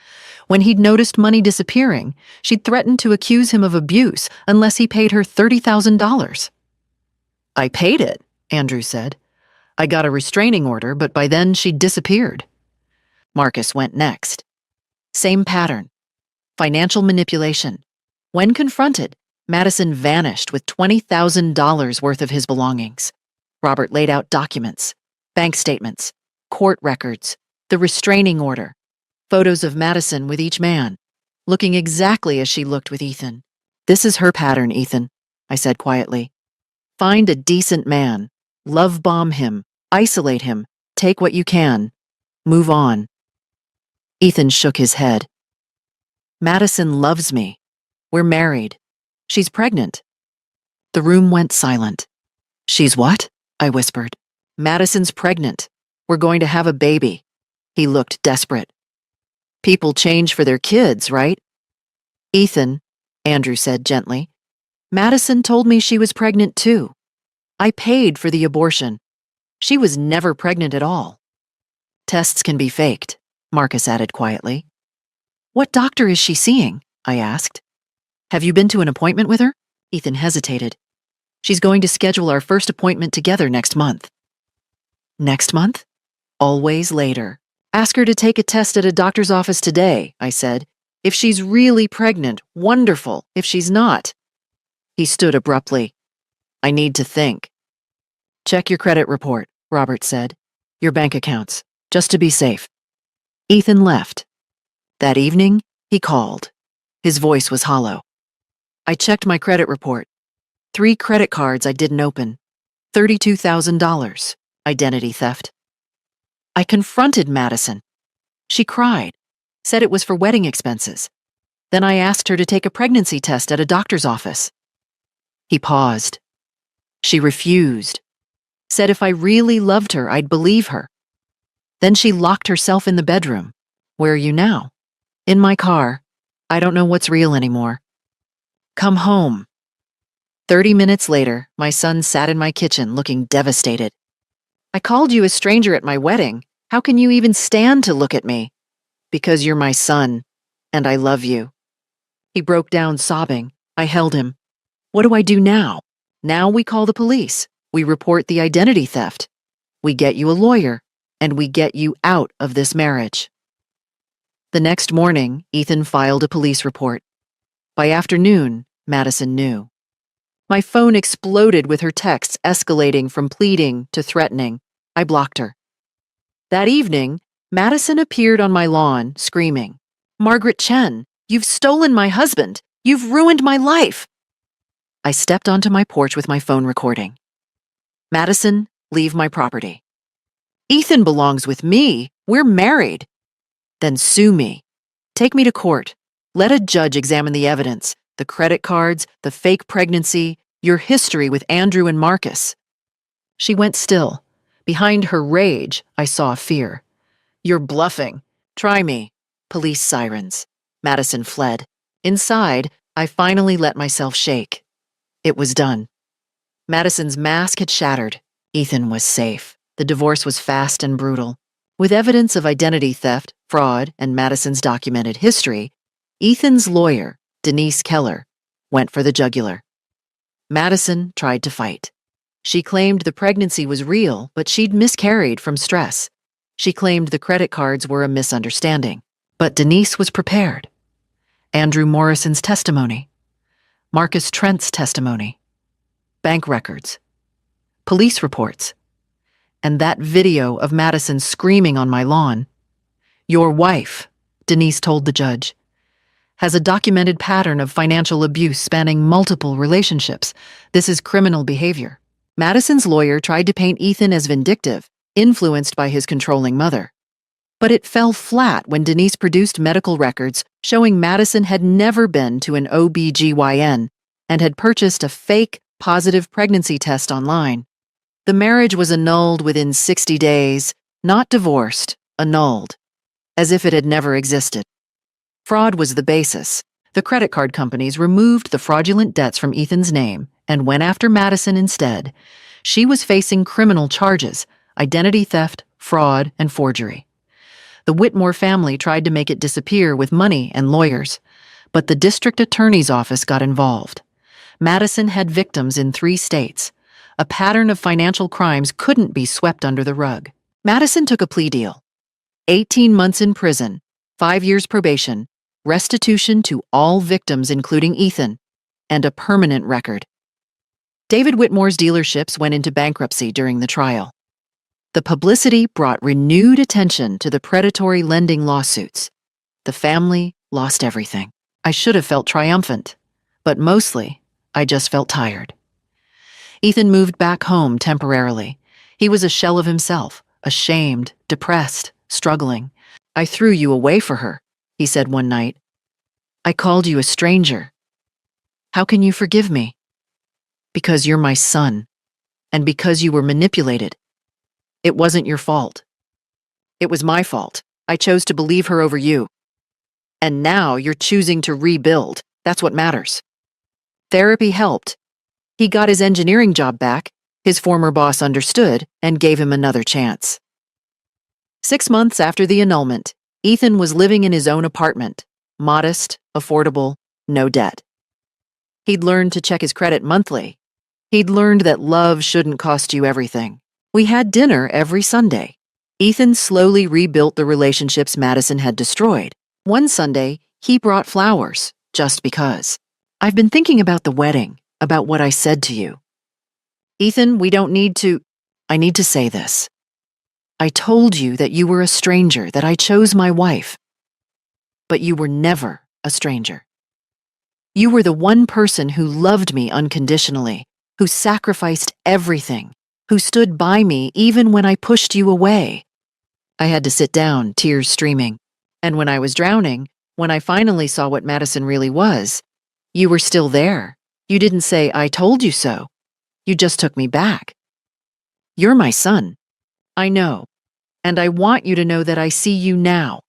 Speaker 1: When he'd noticed money disappearing, she'd threatened to accuse him of abuse unless he paid her $30,000. "I paid it," Andrew said. "I got a restraining order, but by then she'd disappeared." Marcus went next. Same pattern. Financial manipulation. When confronted, Madison vanished with $20,000 worth of his belongings. Robert laid out documents, bank statements, court records, the restraining order, photos of Madison with each man, looking exactly as she looked with Ethan. "This is her pattern, Ethan," I said quietly. "Find a decent man, love bomb him, isolate him, take what you can, move on." Ethan shook his head. "Madison loves me. We're married. She's pregnant." The room went silent. "She's what?" I whispered. "Madison's pregnant. We're going to have a baby." He looked desperate. "People change for their kids, right?" "Ethan," Andrew said gently, "Madison told me she was pregnant too. I paid for the abortion. She was never pregnant at all." "Tests can be faked," Marcus added quietly. "What doctor is she seeing?" I asked. "Have you been to an appointment with her?" Ethan hesitated. "She's going to schedule our first appointment together next month." "Next month?" "Always later. Ask her to take a test at a doctor's office today," I said. "If she's really pregnant, wonderful. If she's not." He stood abruptly. "I need to think." "Check your credit report," Robert said. "Your bank accounts, just to be safe." Ethan left. That evening, he called. His voice was hollow. "I checked my credit report. 3 credit cards I didn't open. $32,000. Identity theft." I confronted Madison. She cried, said it was for wedding expenses. Then I asked her to take a pregnancy test at a doctor's office. He paused. She refused. Said if I really loved her, I'd believe her. Then she locked herself in the bedroom. "Where are you now?" "In my car. I don't know what's real anymore." "Come home." 30 minutes later, my son sat in my kitchen looking devastated. "I called you a stranger at my wedding. How can you even stand to look at me?" "Because you're my son, and I love you." He broke down sobbing. I held him. "What do I do now?" "Now we call the police. We report the identity theft. We get you a lawyer, and we get you out of this marriage." The next morning, Ethan filed a police report. By afternoon, Madison knew. My phone exploded with her texts escalating from pleading to threatening. I blocked her. That evening, Madison appeared on my lawn, screaming, "Margaret Chen, you've stolen my husband. You've ruined my life." I stepped onto my porch with my phone recording. "Madison, leave my property." "Ethan belongs with me. We're married." "Then sue me. Take me to court. Let a judge examine the evidence, the credit cards, the fake pregnancy, your history with Andrew and Marcus." She went still. Behind her rage, I saw fear. "You're bluffing. Try me." Police sirens. Madison fled. Inside, I finally let myself shake. It was done. Madison's mask had shattered. Ethan was safe. The divorce was fast and brutal. With evidence of identity theft, fraud, and Madison's documented history, Ethan's lawyer, Denise Keller, went for the jugular. Madison tried to fight. She claimed the pregnancy was real, but she'd miscarried from stress. She claimed the credit cards were a misunderstanding. But Denise was prepared. Andrew Morrison's testimony, Marcus Trent's testimony, bank records, police reports, and that video of Madison screaming on my lawn. "Your wife," Denise told the judge, "has a documented pattern of financial abuse spanning multiple relationships. This is criminal behavior." Madison's lawyer tried to paint Ethan as vindictive, influenced by his controlling mother. But it fell flat when Denise produced medical records showing Madison had never been to an OB/GYN and had purchased a fake positive pregnancy test online. The marriage was annulled within 60 days, not divorced, annulled, as if it had never existed. Fraud was the basis. The credit card companies removed the fraudulent debts from Ethan's name and went after Madison instead. She was facing criminal charges, identity theft, fraud, and forgery. The Whitmore family tried to make it disappear with money and lawyers, but the district attorney's office got involved. Madison had victims in 3 states. A pattern of financial crimes couldn't be swept under the rug. Madison took a plea deal. 18 months in prison, 5 years probation, restitution to all victims including Ethan, and a permanent record. David Whitmore's dealerships went into bankruptcy during the trial. The publicity brought renewed attention to the predatory lending lawsuits. The family lost everything. I should have felt triumphant, but mostly, I just felt tired. Ethan moved back home temporarily. He was a shell of himself, ashamed, depressed, struggling. "I threw you away for her," he said one night. "I called you a stranger. How can you forgive me?" "Because you're my son, and because you were manipulated. It wasn't your fault. It was my fault. I chose to believe her over you. And now you're choosing to rebuild. That's what matters." Therapy helped. He got his engineering job back. His former boss understood and gave him another chance. 6 months after the annulment, Ethan was living in his own apartment, modest, affordable, no debt. He'd learned to check his credit monthly. He'd learned that love shouldn't cost you everything. We had dinner every Sunday. Ethan slowly rebuilt the relationships Madison had destroyed. One Sunday, he brought flowers, just because. "I've been thinking about the wedding, about what I said to you. Ethan, I need to say this. I told you that you were a stranger, that I chose my wife. But you were never a stranger. You were the one person who loved me unconditionally, who sacrificed everything, who stood by me even when I pushed you away." I had to sit down, tears streaming. And when I was drowning, when I finally saw what Madison really was, you were still there. You didn't say, "I told you so." You just took me back. "You're my son. I know. And I want you to know that I see you now.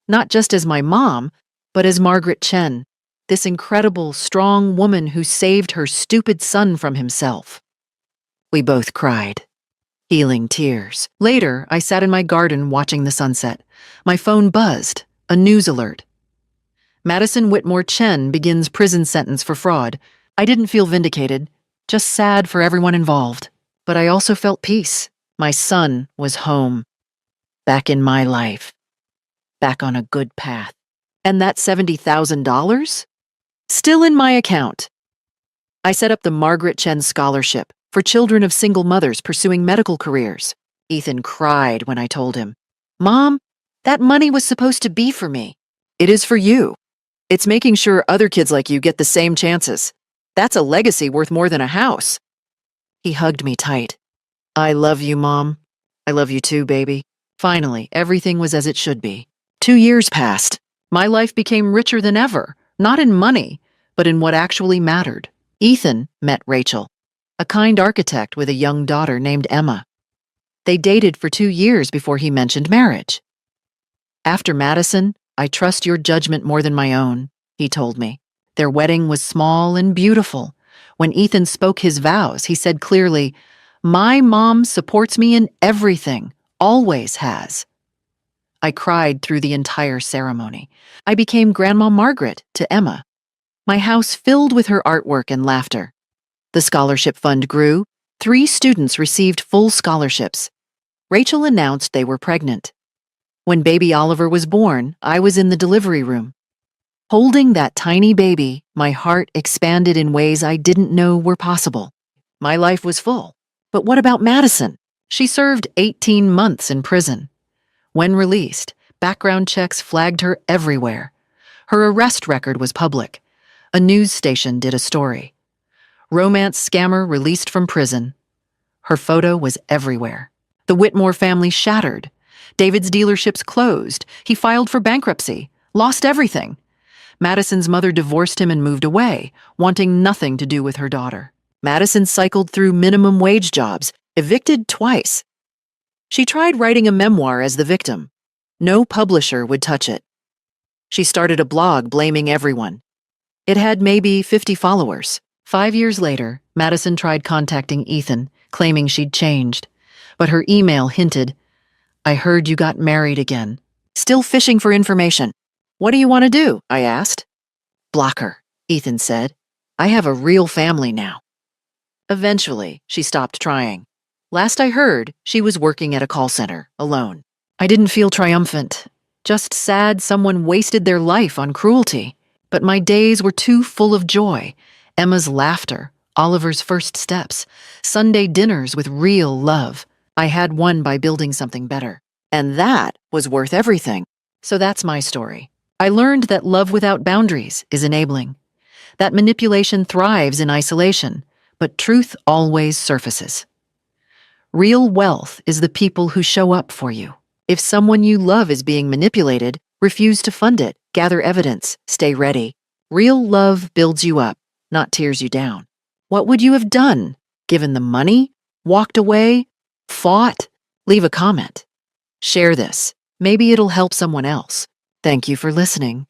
Speaker 1: Not just as my mom, but as Margaret Chen, this incredible, strong woman who saved her stupid son from himself." We both cried. Healing tears. Later, I sat in my garden watching the sunset. My phone buzzed. A news alert. Madison Whitmore Chen begins prison sentence for fraud. I didn't feel vindicated, just sad for everyone involved. But I also felt peace. My son was home. Back in my life. Back on a good path. And that $70,000? Still in my account. I set up the Margaret Chen Scholarship for children of single mothers pursuing medical careers. Ethan cried when I told him, "Mom, that money was supposed to be for me." "It is for you. It's making sure other kids like you get the same chances. That's a legacy worth more than a house." He hugged me tight. "I love you, Mom. I love you too, baby." Finally, everything was as it should be. 2 years passed. My life became richer than ever, not in money, but in what actually mattered. Ethan met Rachel, a kind architect with a young daughter named Emma. They dated for 2 years before he mentioned marriage. "After Madison, I trust your judgment more than my own," he told me. Their wedding was small and beautiful. When Ethan spoke his vows, he said clearly, "My mom supports me in everything, always has." I cried through the entire ceremony. I became Grandma Margaret to Emma. My house filled with her artwork and laughter. The scholarship fund grew. 3 students received full scholarships. Rachel announced they were pregnant. When baby Oliver was born, I was in the delivery room. Holding that tiny baby, my heart expanded in ways I didn't know were possible. My life was full. But what about Madison? She served 18 months in prison. When released, background checks flagged her everywhere. Her arrest record was public. A news station did a story. Romance scammer released from prison. Her photo was everywhere. The Whitmore family shattered. David's dealerships closed. He filed for bankruptcy, lost everything. Madison's mother divorced him and moved away, wanting nothing to do with her daughter. Madison cycled through minimum wage jobs, evicted twice. She tried writing a memoir as the victim. No publisher would touch it. She started a blog blaming everyone. It had maybe 50 followers. 5 years later, Madison tried contacting Ethan, claiming she'd changed. But her email hinted, "I heard you got married again." Still fishing for information. "What do you want to do?" I asked. "Block her," Ethan said. "I have a real family now." Eventually, she stopped trying. Last I heard, she was working at a call center, alone. I didn't feel triumphant, just sad someone wasted their life on cruelty. But my days were too full of joy. Emma's laughter, Oliver's first steps, Sunday dinners with real love. I had won by building something better. And that was worth everything. So that's my story. I learned that love without boundaries is enabling. That manipulation thrives in isolation, but truth always surfaces. Real wealth is the people who show up for you. If someone you love is being manipulated, refuse to fund it, gather evidence, stay ready. Real love builds you up, not tears you down. What would you have done? Given the money? Walked away? Fought? Leave a comment. Share this. Maybe it'll help someone else. Thank you for listening.